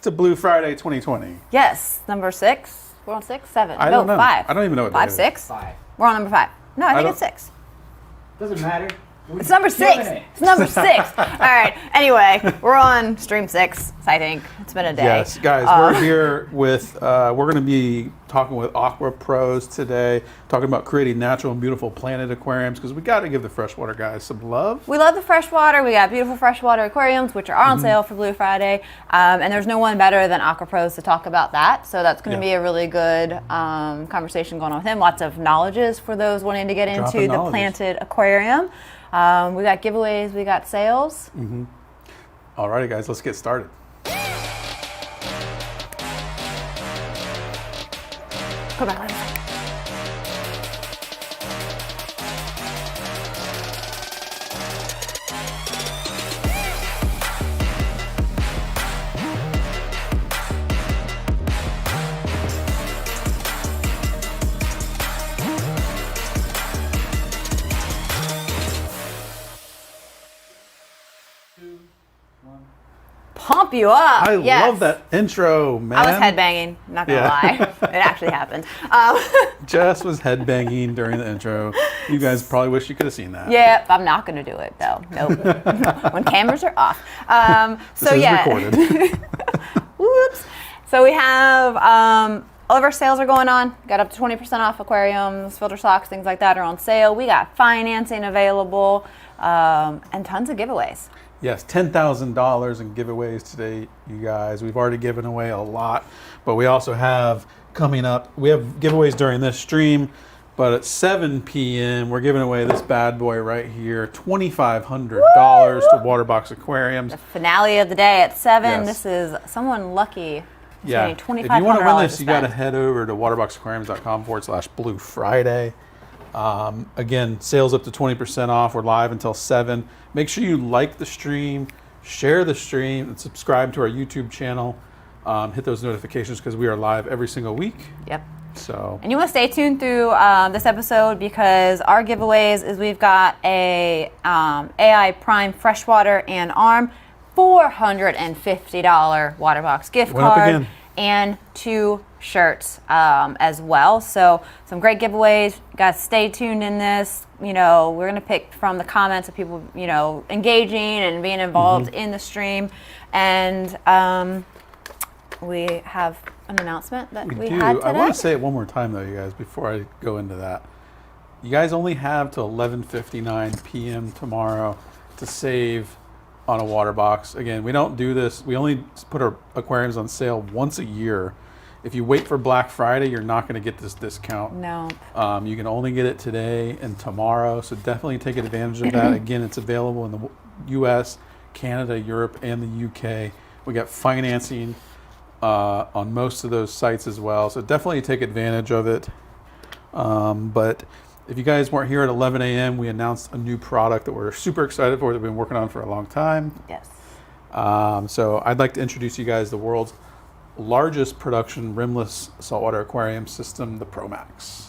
back to Blue Friday 2020. Yes, number 6. We're on 6, 7. I don't know. 5. I don't even know what 5, that is. 6. 5. We're on number 5. No, I think it's 6. Doesn't matter. It's number 6. It's number 6. All right. Anyway, we're on stream 6. I think it's been a day. Yes, guys, we're here with. We're going to be talking with Aquapros today, talking about creating natural and beautiful planted aquariums because we got to give the freshwater guys some love. We love the freshwater. We got beautiful freshwater aquariums, which are on sale for Blue Friday, and there's no one better than Aquapros to talk about that. So that's going to be a really good conversation going on with him. Lots of knowledges for those wanting to get into the planted aquarium. We got giveaways, we got sales. Alrighty, guys, let's get started. Go back. Pump you up. I love that intro, man. I was headbanging, not gonna lie. It actually happened. Jess was headbanging during the intro. You guys probably wish you could have seen that. Yeah, I'm not gonna do it though. Nope. When cameras are off. This is recorded. Whoops. So we have all of our sales are going on. Got up to 20% off aquariums, filter stocks, things like that are on sale. We got financing available and tons of giveaways. Yes, $10,000 in giveaways today, you guys. We've already given away a lot, but we also have coming up, we have giveaways during this stream, but at 7 p.m., we're giving away this bad boy right here, $2,500 to Waterbox Aquariums. The finale of the day at 7. Yes. This is someone lucky. Yeah, if you want to win this, you got to head over to waterboxaquariums.com/Blue Friday. Again, sales up to 20% off. We're live until 7. Make sure you like the stream, share the stream, and subscribe to our YouTube channel. Hit those notifications because we are live every single week. Yep. So. And you want to stay tuned through this episode because our giveaways is we've got a AI Prime freshwater and arm, $450 Waterbox gift card, and 2 shirts as well. So some great giveaways. Guys, stay tuned in this. You know, we're going to pick from the comments of people, you know, engaging and being involved in the stream. And we have an announcement that we had today. I want to say it one more time, though, you guys, before I go into that. You guys only have till 11:59 p.m. tomorrow to save on a water box. Again, we don't do this. We only put our aquariums on sale once a year. If you wait for Black Friday, you're not going to get this discount. No. You can only get it today and tomorrow, so definitely take advantage of that. Again, it's available in the U.S., Canada, Europe, and the UK. We got financing on most of those sites as well, so definitely take advantage of it. But if you guys weren't here at 11 a.m., we announced a new product that we're super excited for, that we've been working on for a long time. Yes. So I'd like to introduce you guys the world's largest production rimless saltwater aquarium system, the ProMax.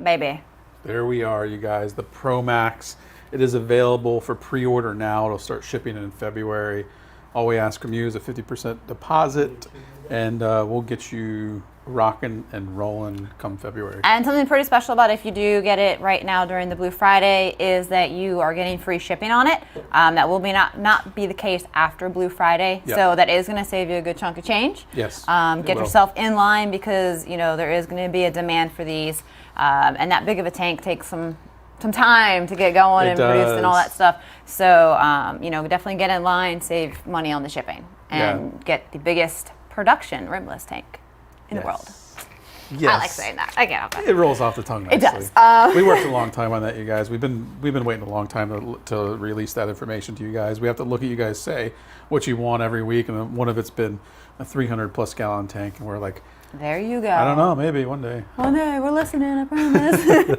baby. There we are, you guys. The Pro Max. It is available for pre-order now. It'll start shipping in February. All we ask from you is a 50% deposit, and we'll get you rocking and rolling come February. And something pretty special about if you do get it right now during the Blue Friday is that you are getting free shipping on it. That will not be the case after Blue Friday. Yep. So that is going to save you a good chunk of change. Yes. Get yourself in line because there is going to be a demand for these, and that big of a tank takes some time to get going and produced and all that stuff. So definitely get in line, save money on the shipping, and get the biggest production rimless tank in the world. Yes. I like saying that. I get it. It rolls off the tongue nicely. It does. We worked a long time on that, you guys. We've been waiting a long time to release that information to you guys. We have to look at you guys say what you want every week, and one of it's been a 300+ gallon tank, and we're like, there you go. I don't know, maybe one day. One day, we're listening, I promise.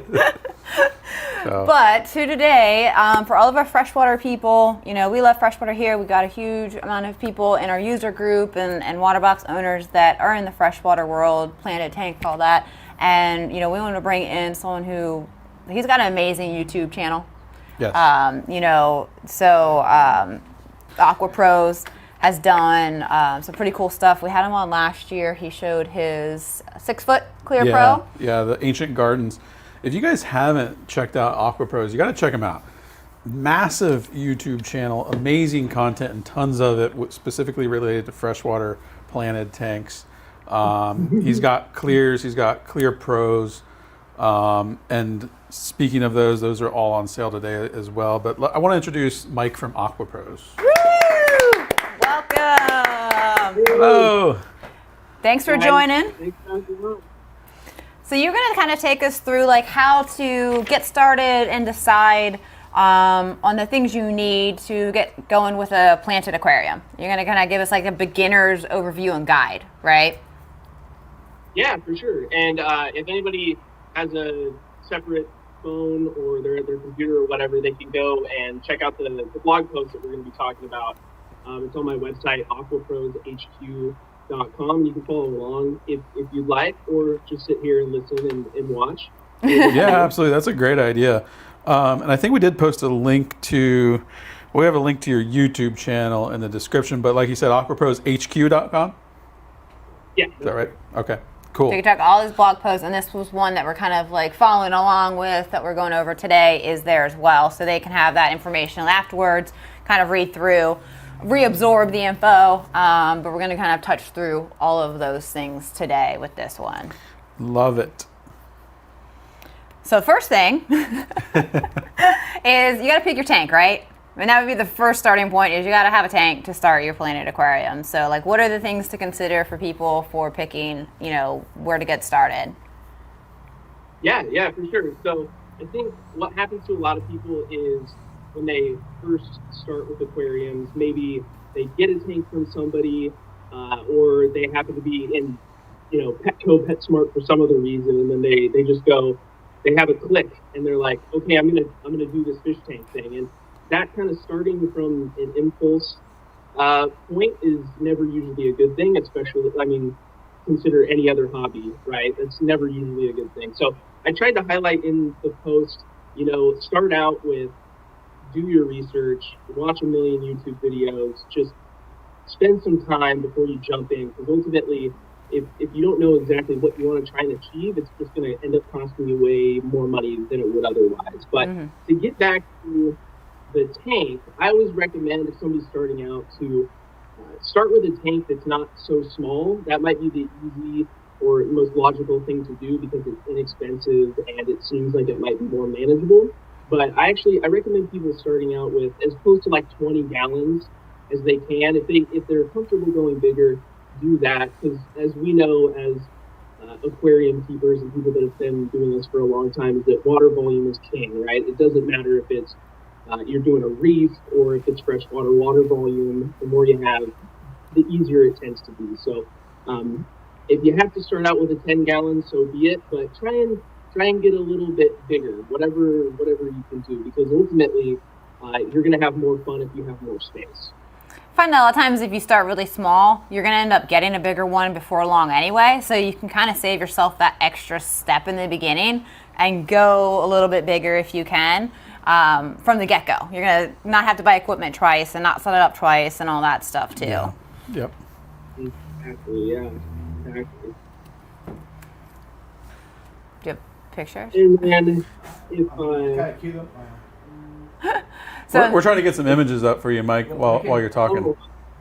But today, for all of our freshwater people, we love freshwater here. We've got a huge amount of people in our user group and Waterbox owners that are in the freshwater world, planted tank, all that. And, we want to bring in someone he's got an amazing YouTube channel. Yes. Aquapros has done some pretty cool stuff. We had him on last year. He showed his 6-foot Clear Pro. Yeah, the Ancient Gardens. If you guys haven't checked out Aquapros, you got to check him out. Massive YouTube channel, amazing content, and tons of it specifically related to freshwater planted tanks. He's got clears, he's got Clear Pros, and speaking of those are all on sale today as well. But I want to introduce Mike from Aquapros. Woo! Welcome. Hello. Thanks for joining. So you're going to kind of take us through how to get started and decide on the things you need to get going with a planted aquarium. You're going to kind of give us a beginner's overview and guide, right? Yeah, for sure. And if anybody has a separate phone or their computer or whatever, they can go and check out the blog post that we're going to be talking about. It's on my website, aquaproshq.com. You can follow along if you'd like, or just sit here and listen and watch. Yeah, absolutely. That's a great idea. And I think we did post a link to your YouTube channel in the description, but like you said, aquaproshq.com? Yeah. Is that right? Okay, cool. So you can check all his blog posts, and this was one that we're kind of following along with that we're going over today is there as well. So they can have that information afterwards, kind of read through, reabsorb the info, but we're going to kind of touch through all of those things today with this one. Love it. So first thing is you got to pick your tank, right? I mean, that would be the first starting point is you got to have a tank to start your planted aquarium. So what are the things to consider for people for picking, where to get started? Yeah, for sure. So I think what happens to a lot of people is when they first start with aquariums, maybe they get a tank from somebody, or they happen to be in, Petco, PetSmart for some other reason, and then they just go, they have a click, and they're like, okay, I'm gonna do this fish tank thing, and that kind of starting from an impulse point is never usually a good thing, especially, consider any other hobby, right? That's never usually a good thing. So I tried to highlight in the post, start out with do your research, watch a million YouTube videos, just spend some time before you jump in, because ultimately, if you don't know exactly what you want to try and achieve, it's just going to end up costing you way more money than it would otherwise. But to get back to the tank, I always recommend if somebody's starting out to start with a tank that's not so small. That might be the easy or most logical thing to do because it's inexpensive and it seems like it might be more manageable. But I recommend people starting out with as close to 20 gallons as they can. If they're comfortable going bigger, do that, because as we know as aquarium keepers and people that have been doing this for a long time, is that water volume is king, right? It doesn't matter if it's you're doing a reef or if it's freshwater. Water volume, the more you have, the easier it tends to be. So if you have to start out with a 10 gallon, so be it, but try and get a little bit bigger, whatever you can do, because ultimately you're going to have more fun if you have more space. I find that a lot of times if you start really small, you're going to end up getting a bigger one before long anyway, so you can kind of save yourself that extra step in the beginning and go a little bit bigger if you can from the get-go. You're going to not have to buy equipment twice and not set it up twice and all that stuff too. Yeah. Yep. Exactly, yeah. Exactly. Do you have pictures? And then if So We're trying to get some images up for you, Mike, while you're talking.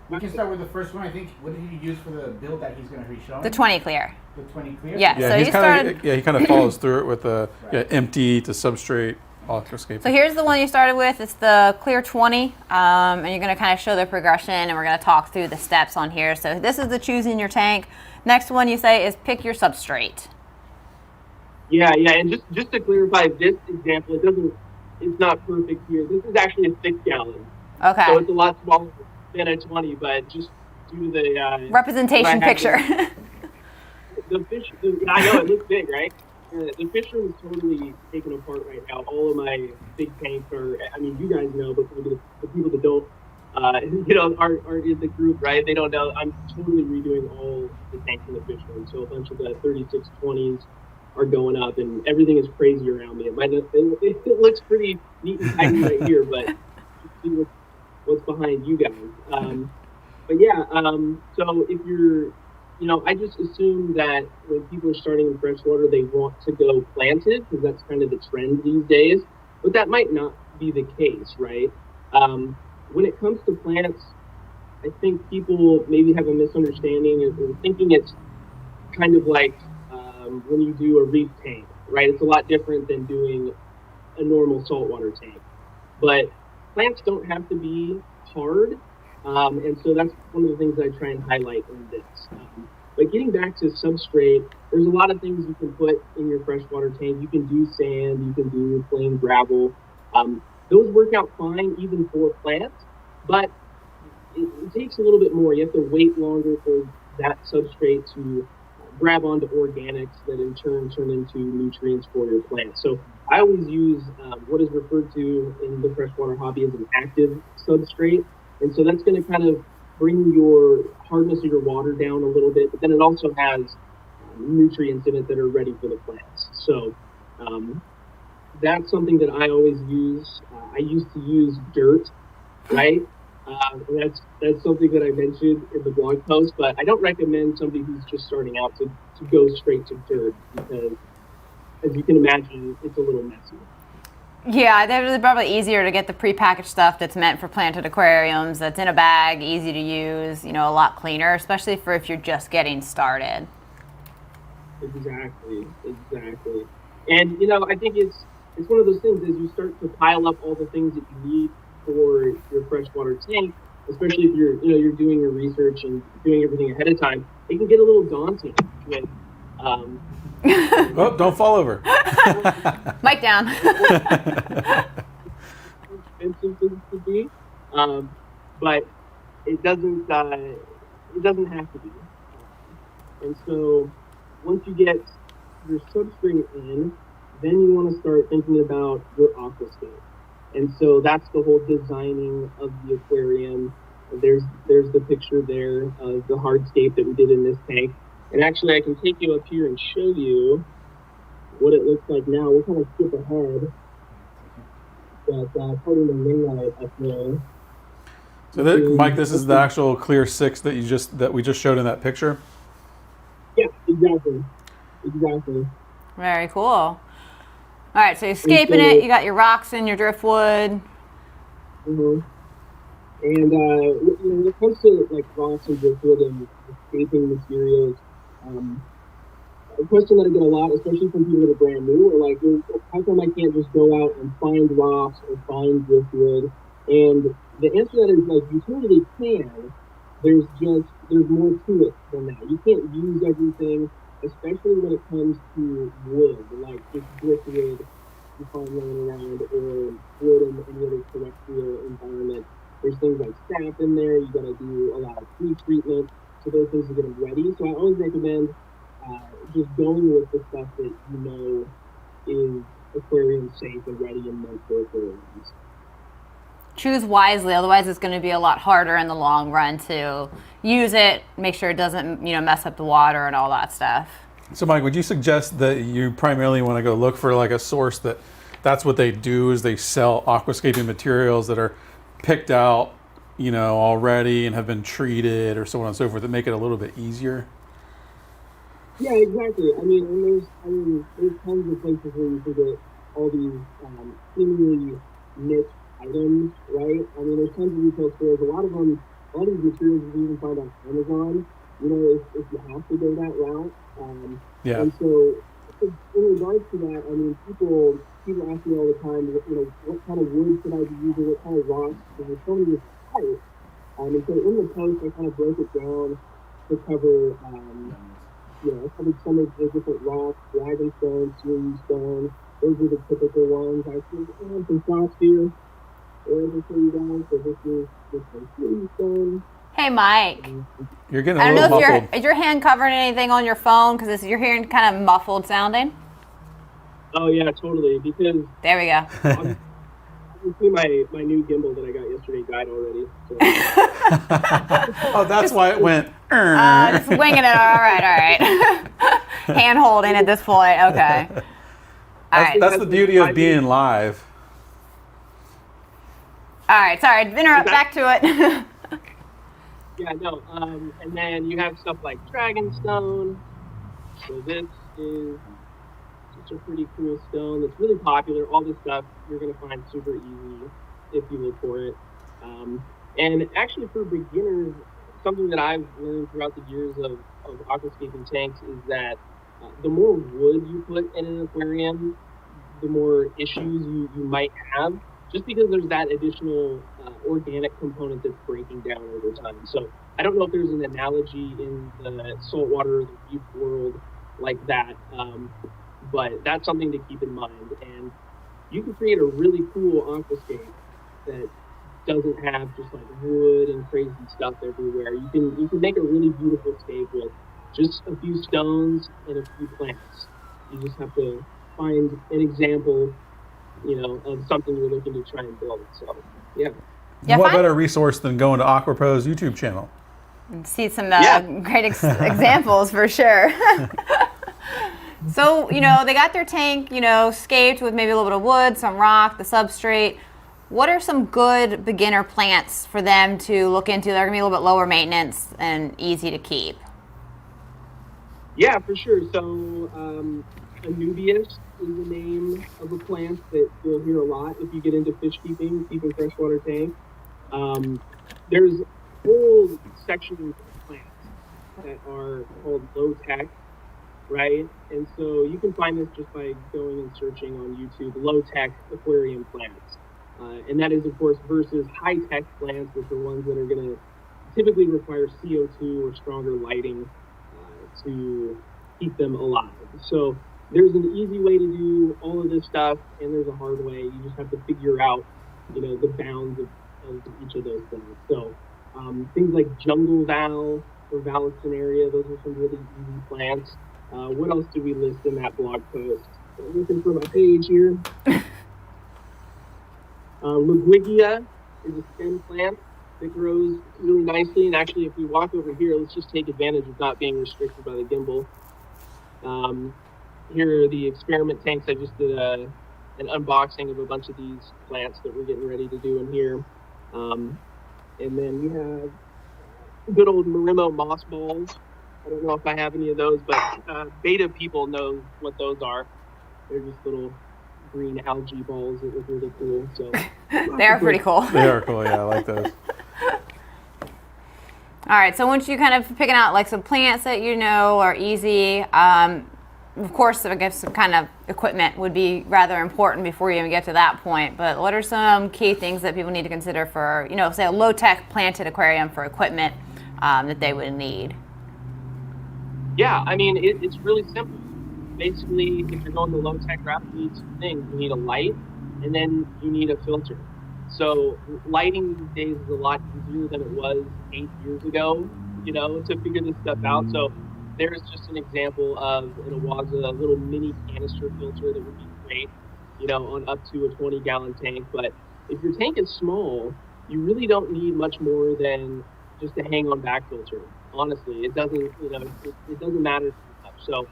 We can start with the first one. I think, what did he use for the build that he's going to be showing? the 20 clear. The 20 clear? Yeah. Yeah, So he's you kind started. of he kind of follows through it with the Right. empty to substrate aquascape. So here's the one you started with. It's the clear 20, and you're going to kind of show the progression, and we're going to talk through the steps on here. So this is the choosing your tank. Next one you say is pick your substrate. Yeah, and just to clarify this example, it's not perfect here. This is actually a 6 gallon. Okay. So it's a lot smaller than a 20, but just due to the Representation picture. The fish, I know it looks big, right? The fish room is totally taken apart right now. All of my big tanks are, I mean, you guys know, but maybe the people that don't, aren't in the group, right? They don't know. I'm totally redoing all the tanks in the fish room. So a bunch of the 3620s are going up, and everything is crazy around me. It looks pretty neat and tidy right here, but see what's behind you guys. But yeah, so if you're, I just assume that when people are starting in freshwater, they want to go planted because that's kind of the trend these days. But that might not be the case, right? When it comes to plants, I think people maybe have a misunderstanding or thinking it's kind of like when you do a reef tank, right? It's a lot different than doing a normal saltwater tank. But plants don't have to be hard. And so that's one of the things I try and highlight in this. But getting back to substrate, there's a lot of things you can put in your freshwater tank. You can do sand, you can do plain gravel. Those work out fine even for plants, but it takes a little bit more. You have to wait longer for that substrate to grab onto organics that in turn turn into nutrients for your plants. So I always use what is referred to in the freshwater hobby as an active substrate. And so that's going to kind of bring your hardness of your water down a little bit, but then it also has nutrients in it that are ready for the plants. So that's something that I always use. I used to use dirt, right? And that's something that I mentioned in the blog post, but I don't recommend somebody who's just starting out to go straight to dirt because, as you can imagine, it's a little messy. Yeah, it's probably easier to get the prepackaged stuff that's meant for planted aquariums, that's in a bag, easy to use, a lot cleaner, especially for if you're just getting started. Exactly. And, I think it's one of those things as you start to pile up all the things that you need for your freshwater tank, especially if you're doing your research and doing everything ahead of time, it can get a little daunting with Oh, don't fall over. Mic down. expensive things to be, but it doesn't have to be. And so once you get your substrate in, then you want to start thinking about your aquascape. And so that's the whole designing of the aquarium. There's the picture there of the hardscape that we did in this tank. And actually, I can take you up here and show you what it looks like now. We'll kind of skip ahead, but putting the ring light up there. So, Mike, this is the actual clear 6 that we just showed in that picture. Yeah, exactly. Very cool. All right, so you're escaping it. You got your rocks and your driftwood. Mm-hmm. And when it comes to like rocks and driftwood and escaping materials, a question that I get a lot, especially from people that are brand new, are like, well, how come I can't just go out and find rocks or find driftwood? And the answer to that is like, you totally can. There's more to it than that. You can't use everything, especially when it comes to wood, like just driftwood you find laying around, or wood in any other terrestrial environment. There's things like sap in there. You got to do a lot of pre-treatment, so those things are getting ready. So I always recommend just going with the stuff that you know is aquarium safe and ready and meant for aquariums. Choose wisely, otherwise it's going to be a lot harder in the long run to use it, make sure it doesn't, mess up the water and all that stuff. So, Mike, would you suggest that you primarily want to go look for like a source that's what they do is they sell aquascaping materials that are picked out, already and have been treated or so on and so forth that make it a little bit easier? Yeah, exactly. There's tons of places where you can get all these seemingly niche items, right? There's tons of retail stores. A lot of these materials you can even find on Amazon. If you have to go that route. Yeah. And so, in regards to that, people ask me all the time, what kind of wood should I be using? What kind of rocks? Because there's so many types. And so in the post, I kind of broke it down to cover, I covered some of the different rocks, dragonstone, series stone. Those are the typical ones. I see some shots here. There's a you guys. So this is series stone. Hey, Mike. You're getting I a don't little know muffled. if is your hand covering anything on your phone because you're hearing kind of muffled sounding. Oh yeah, totally. Because there we go. you see my new gimbal that I got yesterday died already. So. Oh, that's why it went. Just winging it. All right. Hand holding at this point. Okay. All right. That's the beauty of being live. All right. Sorry. Interrupt. Back to it. Yeah, no. And then you have stuff like dragonstone. So this is such a pretty cool stone that's really popular. All this stuff you're going to find super easy if you look for it. And actually for beginners, something that I've learned throughout the years of aquascaping tanks is that the more wood you put in an aquarium, the more issues you might have, just because there's that additional organic component that's breaking down over time. So I don't know if there's an analogy in the saltwater or the reef world like that, but that's something to keep in mind. And you can create a really cool aquascape that doesn't have just like wood and crazy stuff everywhere. You can make a really beautiful scape with just a few stones and a few plants. You just have to find an example, of something you're looking to try and build. So, yeah. What better resource than going to AquaPros YouTube channel? See some great examples for sure. So, they got their tank, scaped with maybe a little bit of wood, some rock, the substrate. What are some good beginner plants for them to look into? They're going to be a little bit lower maintenance and easy to keep. Yeah, for sure. So, Anubias is the name of a plant that you'll hear a lot if you get into fish keeping freshwater tank. There's whole sections of plants that are called low tech, right? And so you can find this just by going and searching on YouTube, low tech aquarium plants. And that is, of course, versus high tech plants, which are ones that are going to typically require CO2 or stronger lighting to keep them alive. So there's an easy way to do all of this stuff, and there's a hard way. You just have to figure out, the bounds of each of those things. So things like jungle val or vallisneria, those are some really easy plants. What else do we list in that blog post? I'm looking for my page here. Liguigia is a stem plant that grows really nicely. And actually, if we walk over here, let's just take advantage of not being restricted by the gimbal. Here are the experiment tanks. I just did an unboxing of a bunch of these plants that we're getting ready to do in here. And then we have good old Marimo moss balls. I don't know if I have any of those, but beta people know what those are. They're just little green algae balls that look really cool. So they are pretty cool. They are cool, yeah, I like those. All right, so once you kind of picking out like some plants that are easy, of course, I guess some kind of equipment would be rather important before you even get to that point. But what are some key things that people need to consider for, say a low-tech planted aquarium for equipment that they would need? Yeah, it's really simple. Basically, if you're going the low-tech route, you need two things. You need a light, and then you need a filter. So lighting these days is a lot easier than it was 8 years ago, to figure this stuff out. So there's just an example of an Awaza, a little mini canister filter that would be great, on up to a 20-gallon tank. But if your tank is small, you really don't need much more than just a hang-on back filter. Honestly, it doesn't, it doesn't matter too much. So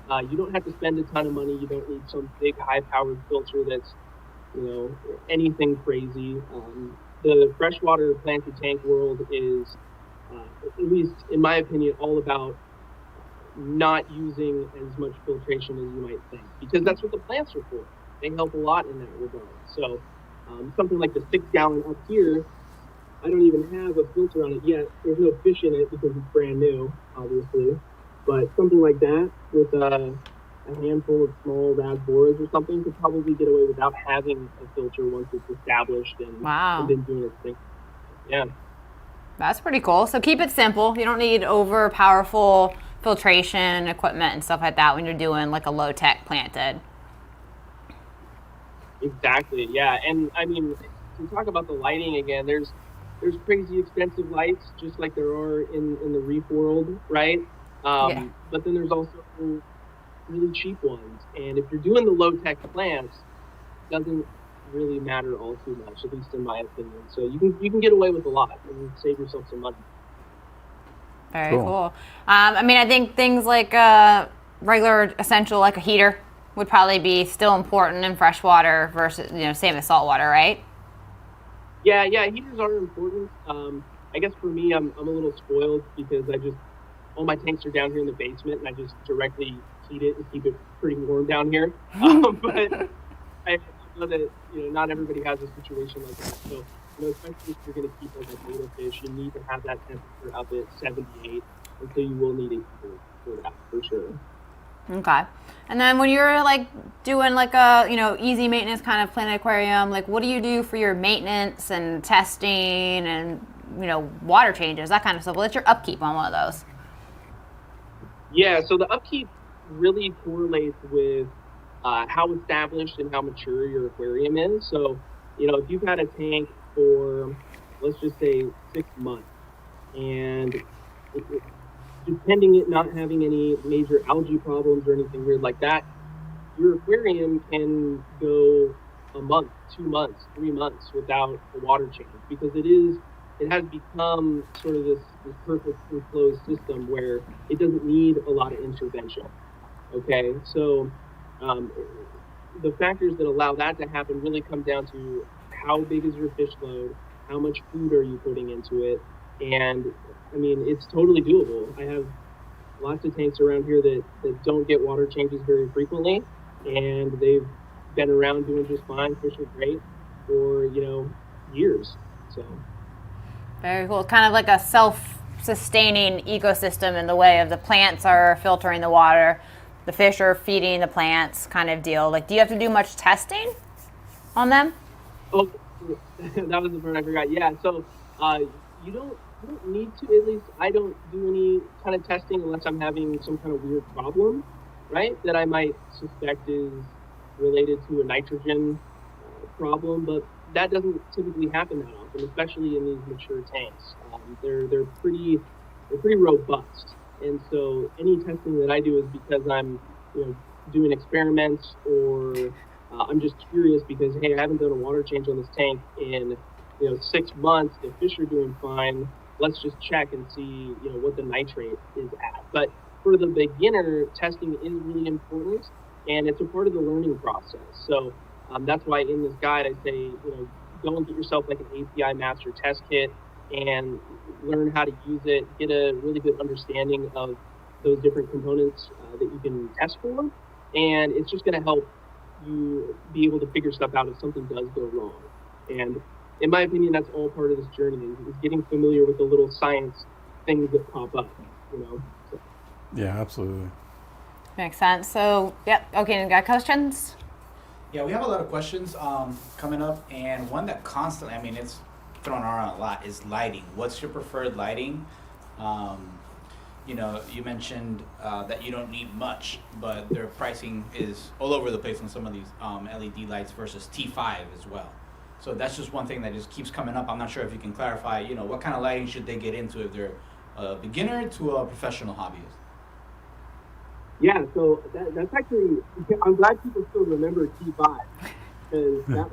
You don't have to spend a ton of money. You don't need some big high-powered filter that's, anything crazy. The freshwater planted tank world is, at least in my opinion, all about not using as much filtration as you might think, because that's what the plants are for. They help a lot in that regard. So something like the 6-gallon up here, I don't even have a filter on it yet. There's no fish in it because it's brand new, obviously. But something like that with a handful of small rasboras or something could probably get away without having a filter once it's established and been doing its thing. Yeah. That's pretty cool. So keep it simple. You don't need over powerful filtration equipment and stuff like that when you're doing like a low tech planted. Exactly. Yeah. And I mean, to talk about the lighting again, there's crazy expensive lights just like there are in the reef world, right? But then there's also really cheap ones. And if you're doing the low tech plants, it doesn't really matter all too much, at least in my opinion. So you can get away with a lot and save yourself some money. Very cool. I mean, I think things like regular essential, like a heater, would probably be still important in freshwater versus, same as saltwater, right? Yeah, heaters are important. I guess for me, I'm a little spoiled because all my tanks are down here in the basement, and I just directly heat it and keep it pretty warm down here. But I know that not everybody has a situation like that. So especially if you're going to keep like a betta fish, you need to have that temperature up at 78, and so you will need a heater for that for sure. Okay. And then when you're like doing like a easy maintenance kind of planted aquarium, like what do you do for your maintenance and testing and water changes, that kind of stuff? What's your upkeep on one of those? Yeah, so the upkeep really correlates with how established and how mature your aquarium is. So, if you've had a tank for, let's just say, 6 months, and depending it not having any major algae problems or anything weird like that, your aquarium can go a month, 2 months, 3 months without a water change, because it has become sort of this perfect enclosed system where it doesn't need a lot of intervention. Okay, so the factors that allow that to happen really come down to how big is your fish load, how much food are you putting into it, and I mean, it's totally doable. I have lots of tanks around here that don't get water changes very frequently, and they've been around doing just fine, fish are great for, years. So very cool. It's kind of like a self-sustaining ecosystem in the way of the plants are filtering the water, the fish are feeding the plants kind of deal. Like, do you have to do much testing on them? Oh, that was the part I forgot. Yeah, so you don't need to, at least I don't do any kind of testing unless I'm having some kind of weird problem, right, that I might suspect is related to a nitrogen problem, but that doesn't typically happen that often, especially in these mature tanks. They're pretty robust, and so any testing that I do is because I'm doing experiments, or I'm just curious because, hey, I haven't done a water change on this tank in 6 months. The fish are doing fine. Let's just check and see what the nitrate is at. But for the beginner, testing is really important, and it's a part of the learning process. So that's why in this guide I say, go and get yourself like an API master test kit and learn how to use it, get a really good understanding of those different components that you can test for, and it's just going to help you be able to figure stuff out if something does go wrong. And in my opinion, that's all part of this journey, is getting familiar with the little science things that pop up, So. Yeah, absolutely. Makes sense. So, yep. Okay, got questions? Yeah, we have a lot of questions coming up, and one that constantly, it's thrown around a lot, is lighting. What's your preferred lighting? You mentioned that you don't need much, but their pricing is all over the place on some of these LED lights versus T5 as well. So that's just one thing that just keeps coming up. I'm not sure if you can clarify, what kind of lighting should they get into if they're a beginner to a professional hobbyist? Yeah, so that's actually, I'm glad people still remember T5, because that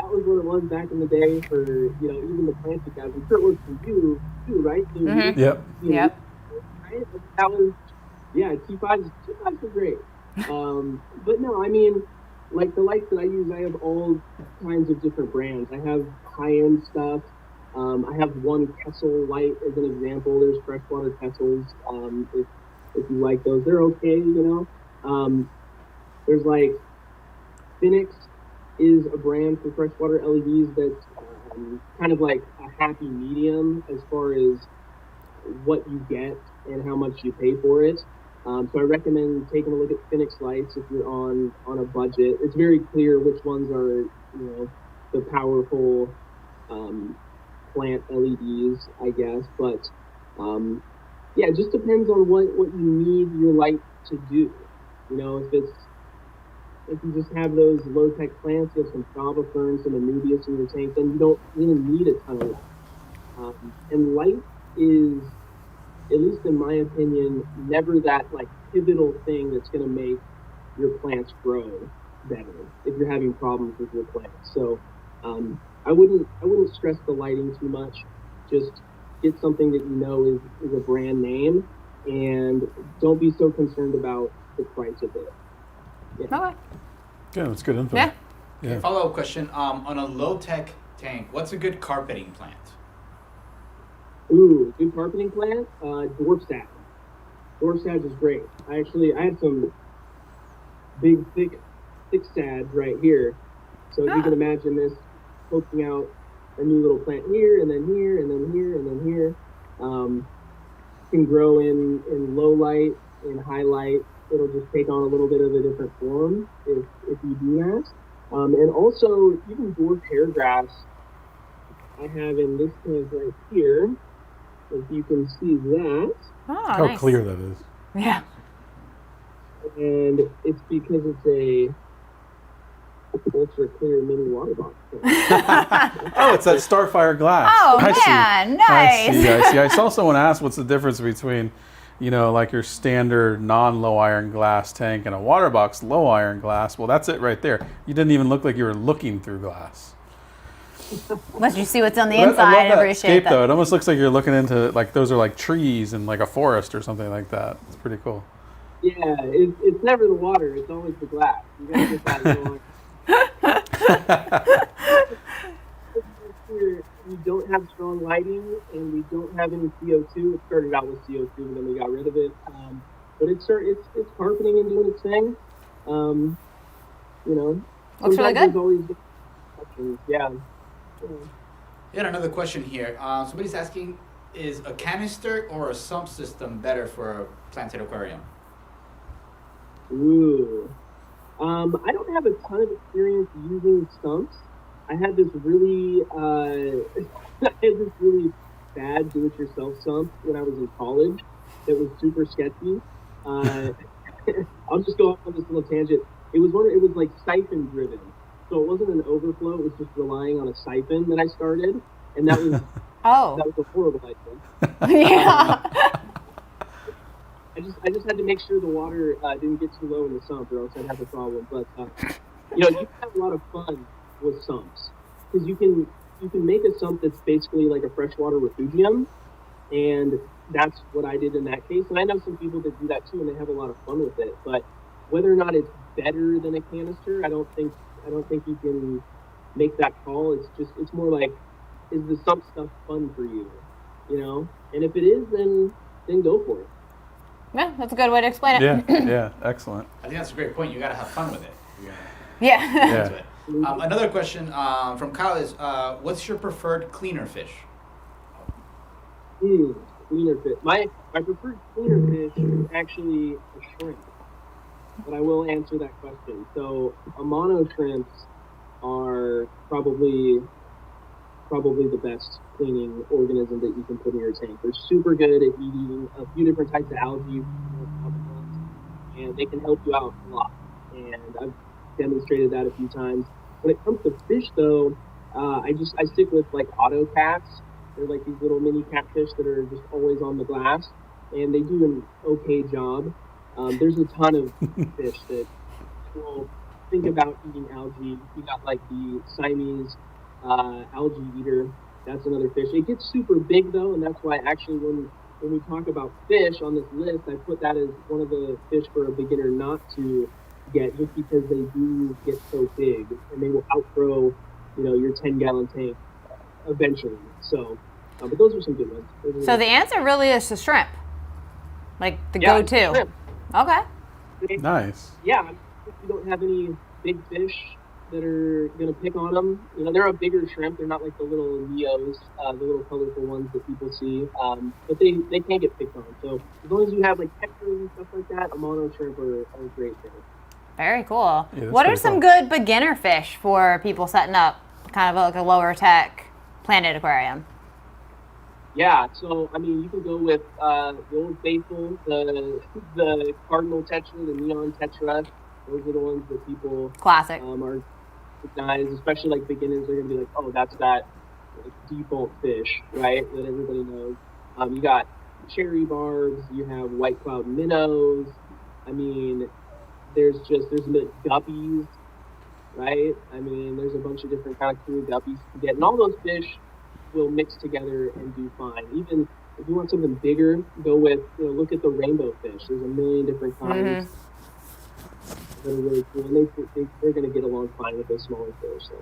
was what it was back in the day for, even the plastic guys. I'm sure it was for you too, right? So Mm-hmm. Yep. Right? That was Yeah, T5s are great. But no, I mean, like the lights that I use, I have all kinds of different brands. I have high-end stuff. I have one Kessel light as an example. There's freshwater Kessels. If you like those, they're okay, you know. There's like Phoenix is a brand for freshwater LEDs that's kind of like a happy medium as far as what you get and how much you pay for it. So I recommend taking a look at Phoenix lights if you're on a budget. It's very clear which ones are, the powerful plant LEDs, I guess. But yeah, it just depends on what you need your light to do. If you just have those low-tech plants, you have some Java ferns, some Anubias in your tank, then you don't really need a ton of light. And light is, at least in my opinion, never that like pivotal thing that's going to make your plants grow better if you're having problems with your plants. So I wouldn't stress the lighting too much. Just get something that you know is a brand name, and don't be so concerned about the price of it. Yeah. Okay. Yeah, that's good info. Yeah. Yeah. Follow-up question. On a low-tech tank, what's a good carpeting plant? Ooh, good carpeting plant? Dwarf sage. Dwarf sage is great. I had some big, thick sage right here. So if you can imagine this poking out a new little plant here, and then here, and then here, and then here. Can grow in low light, in high light. It'll just take on a little bit of a different form if you do that. And also, even dwarf hair grass, I have in this tank right here. If you can see that. Oh, How nice. clear that is. Yeah. And it's because it's a ultra clear mini water box. Oh, it's that Starfire glass. Oh, I man, see. nice. I see. I saw someone ask what's the difference between, like your standard non-low iron glass tank and a Waterbox low iron glass. Well, that's it right there. You didn't even look like you were looking through glass. Unless you see what's on the But inside, I I love that appreciate scape, that. though. It almost looks like you're looking into, like, those are like trees in like a forest or something like that. It's pretty cool. Yeah, it's never the water. It's always the glass. You gotta get that going. We don't have strong lighting, and we don't have any CO2. It started out with CO2, and then we got rid of it. But it's carpeting and doing its thing. Looks really sometimes good. there's always questions. Yeah. We had another question here. Somebody's asking, is a canister or a sump system better for a planted aquarium? Ooh. I don't have a ton of experience using sumps. I had this really bad do-it-yourself sump when I was in college that was super sketchy. I'll just go off on this little tangent. It was like siphon driven. So it wasn't an overflow, it was just relying on a siphon that I started. And that was that was a horrible idea. Yeah. I just had to make sure the water didn't get too low in the sump, or else I'd have a problem. But you can have a lot of fun with sumps, because you can make a sump that's basically like a freshwater refugium, and that's what I did in that case. And I know some people that do that too, and they have a lot of fun with it. But whether or not it's better than a canister, I don't think you can make that call. It's more like, is the sump stuff fun for you? And if it is, then go for it. Yeah, that's a good way to explain it. Yeah, excellent. I think that's a great point. You got to have fun with it. Yeah. Into it. Another question from Kyle is, what's your preferred cleaner fish? Cleaner fish. My preferred cleaner fish is actually a shrimp, but I will answer that question. So Amano shrimps are probably the best cleaning organism that you can put in your tank. They're super good at eating a few different types of algae, and they can help you out a lot. And I've demonstrated that a few times. When it comes to fish, though, I stick with like auto cats. They're like these little mini catfish that are just always on the glass, and they do an okay job. There's a ton of fish that will think about eating algae. You got like the Siamese algae eater. That's another fish. It gets super big though, and that's why actually when when we talk about fish on this list, I put that as one of the fish for a beginner not to get, just because they do get so big and they will outgrow, your 10-gallon tank eventually. So, but those are some good ones. So the answer really is to shrimp, like the Yeah, go-to. shrimp. Okay. Nice. Yeah, if you don't have any big fish that are gonna pick on them, they're a bigger shrimp. They're not like the little Neos, the little colorful ones that people see. But they can get picked on. So as long as you have like textures and stuff like that, a mono shrimp are great there. Very cool. Yeah, what are pretty some cool. good beginner fish for people setting up kind of like a lower tech planted aquarium? Yeah, so I mean, you can go with the old faithful, the cardinal tetra, the neon tetra. Those are the ones that people Classic. are recognize, especially like beginners. They're gonna be like, oh, that's that like, default fish, right? That everybody knows. You got cherry barbs. You have white cloud minnows. I mean, there's guppies, right? I mean, there's a bunch of different kind of cool guppies to get, and all those fish will mix together and do fine. Even if you want something bigger, go with, look at the rainbow fish. There's a million different kinds that are really cool, and they're going to get along fine with those smaller fish. So.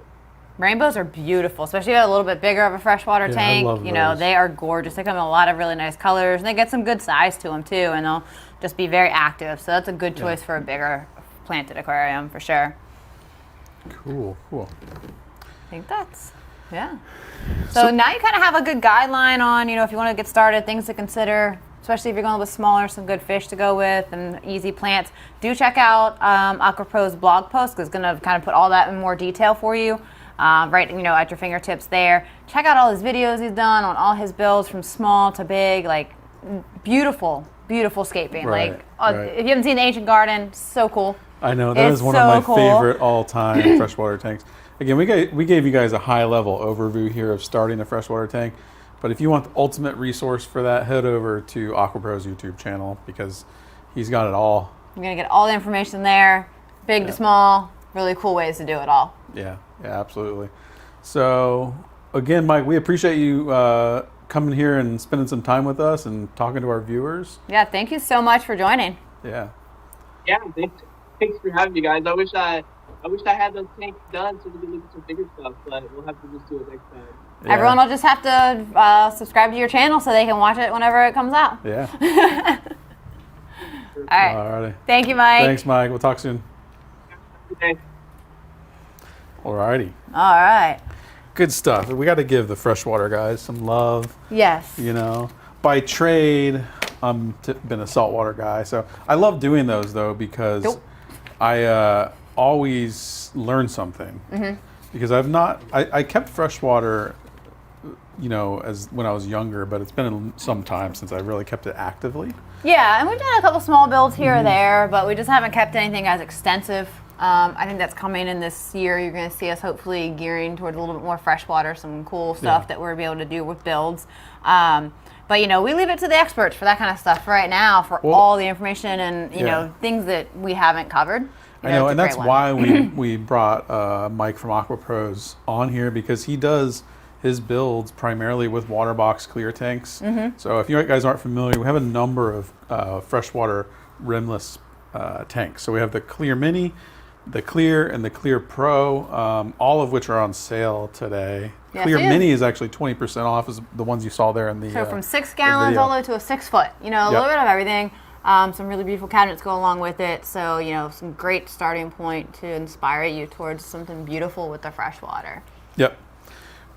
Rainbows are beautiful, especially a little bit bigger of a freshwater Yeah, I tank. love those. They are gorgeous. They come in a lot of really nice colors, and they get some good size to them too, and they'll just be very active. So that's a good choice for a bigger planted aquarium for sure. Cool. I think that's, yeah. So now you kind of have a good guideline on, if you want to get started, things to consider, especially if you're going with smaller, some good fish to go with and easy plants. Do check out AquaPros blog post, because it's going to kind of put all that in more detail for you. Right, at your fingertips there. Check out all his videos he's done on all his builds from small to big, like beautiful scaping. Right, If you haven't seen the Ancient Garden, so cool. I know, that is one of my favorite all-time freshwater tanks. Again, we gave you guys a high-level overview here of starting a freshwater tank, but if you want the ultimate resource for that, head over to AquaPros YouTube channel, because he's got it all. You're going to get all the information there, big to small, really cool ways to do it all. Yeah, absolutely. So, again, Mike, we appreciate you coming here and spending some time with us and talking to our viewers. Yeah, thank you so much for joining. Yeah. Yeah, thanks for having me, guys. I wish I had those tanks done so we could look at some bigger stuff, but we'll have to just do it next time. Yeah. Everyone will just have to subscribe to your channel so they can watch it whenever it comes out. Yeah. All right. Alrighty. Thank you, Mike. Thanks, Mike. We'll talk soon. Okay. Alrighty. All right. Good stuff. We got to give the freshwater guys some love. Yes. By trade, I'm been a saltwater guy, so I love doing those though, because I always learn something. Because I kept freshwater, as when I was younger, but it's been some time since I really kept it actively. Yeah, and we've done a couple small builds here or there, but we just haven't kept anything as extensive. I think that's coming in this year. You're going to see us hopefully gearing towards a little bit more freshwater, some cool stuff that we're able to do with builds. But we leave it to the experts for that kind of stuff right now, for all the information and things that we haven't covered. I know, and that's why we brought Mike from AquaPros on here, because he does his builds primarily with Waterbox clear tanks. So if you guys aren't familiar, we have a number of freshwater rimless tanks. So we have the Clear Mini, the Clear, and the Clear Pro, all of which are on sale today. Yes, Clear Mini is actually 20% off, is the ones you saw there in the So from 6 gallons all the way to a 6 foot, a little bit of everything. Some really beautiful cabinets go along with it. So, some great starting point to inspire you towards something beautiful with the freshwater. Yep.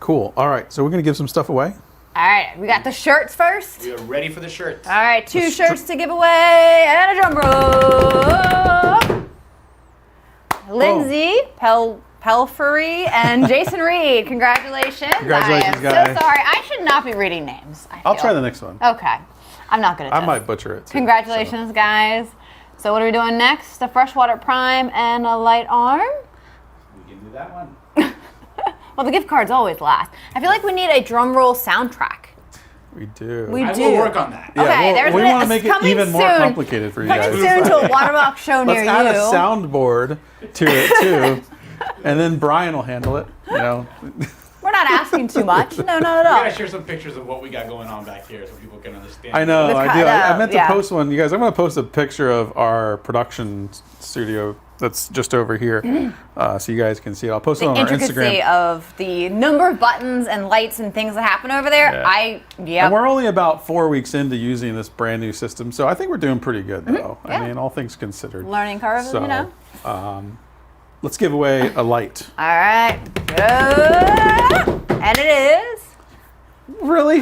Cool. All right. So we're going to give some stuff away. All right. We got the shirts first. We are ready for the shirts. All right. 2 shirts to give away and a drum roll. Lindsay Pelfrey and Jason Reed. Congratulations. Congratulations, I am guys. so sorry. I should not be reading names. I'll try the next one. Okay. I'm not good at this. I might butcher it too. Congratulations, guys. So what are we doing next? A freshwater prime and a light arm? We can do that one. Well, the gift cards always last. I feel like we need a drum roll soundtrack. We do. We do. I will work on that. Yeah, Okay, well, there's we an- want to make it coming even more soon. complicated for you Coming guys. soon to a Waterbox show near Let's add a you. soundboard to it too, and then Brian will handle it. We're not asking too much. No, not at We all. gotta share some pictures of what we got going on back here so people can understand. I know, With I do. I meant to yeah. post one. You guys, I'm going to post a picture of our production studio that's just over here, so you guys can see it. I'll post it The on our intricacy Instagram. of the number of buttons and lights and things that happen over there. Yeah. And we're only about 4 weeks into using this brand new system, so I think we're doing pretty good, though. Yeah. I mean, all things considered. Learning curve, So, you know. Let's give away a light. All right. And it is. Really?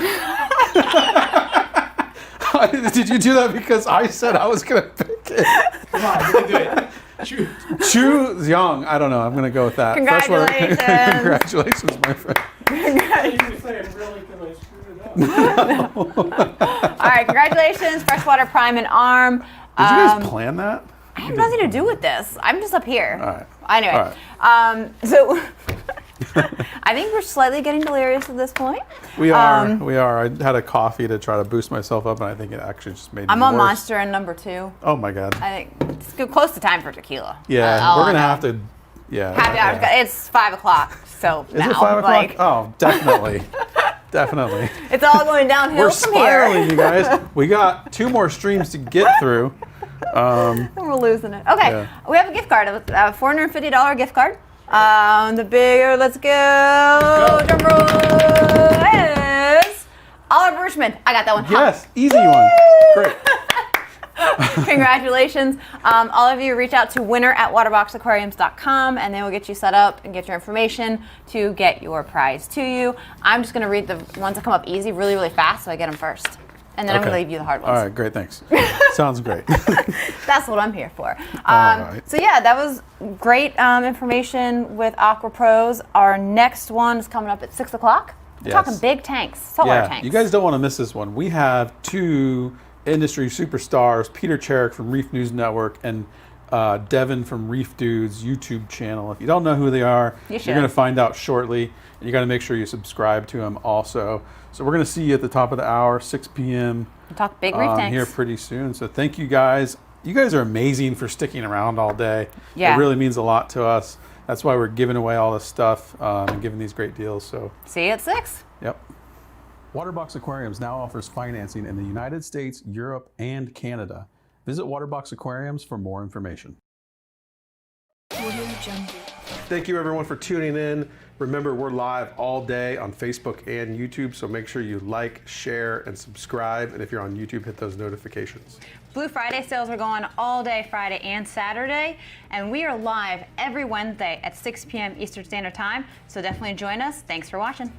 Did you do that because I said I was going to pick it? Come on, you can do it. Shoot. Chu Zhang. I don't know. I'm going to go with that. Congratulations. Congratulations, my friend. All right. Congratulations, Freshwater Prime and Arm. Did you guys plan that? I have nothing to do with this. I'm just up here. All right. Anyway, All so I think we're slightly getting delirious at this point. We are. We are. I had a coffee to try to boost myself up, and I think it actually just made me I'm on worse. Monster and number 2. Oh my god. I think it's close to time for tequila. Yeah, we're gonna have to. Yeah. Happy hour. yeah. It's 5 o'clock. So Is now, it 5 o'clock? like, Oh, definitely. Definitely. it's all going downhill We're from spiraling, here. you guys. We got 2 more streams to get through. We're losing it. Okay, Yeah. we have a gift card, a $450 gift card. The bigger, let's go. Drum roll is Oliver Richmond. I got that one. Yes, easy one. Great. Congratulations. All of you reach out to winner@waterboxaquariums.com and they will get you set up and get your information to get your prize to you. I'm just going to read the ones that come up easy really, really fast so I get them first. And then I'm going to leave you the hard ones. All right, great, thanks. Sounds great. That's what I'm here for. All right. So yeah, that was great information with AquaPros. Our next one is coming up at 6 o'clock. We're talking big tanks, saltwater tanks. You guys don't want to miss this one. We have 2 industry superstars, Peter Cherrick from Reef News Network and Devin from Reef Dudes YouTube channel. If you don't know who they are, you're going to find out shortly. And you got to make sure you subscribe to them also. So we're going to see you at the top of the hour, 6 p.m. We'll talk big reef tanks here pretty soon. So thank you guys. You guys are amazing for sticking around all day. Yeah. It really means a lot to us. That's why we're giving away all this stuff and giving these great deals. So see you at 6. Yep. Waterbox Aquariums now offers financing in the United States, Europe, and Canada. Visit Waterbox Aquariums for more information. Thank you everyone for tuning in. Remember, we're live all day on Facebook and YouTube, so make sure you like, share, and subscribe. And if you're on YouTube, hit those notifications. Blue Friday sales are going all day Friday and Saturday, and we are live every Wednesday at 6 p.m. Eastern Standard Time, so definitely join us. Thanks for watching.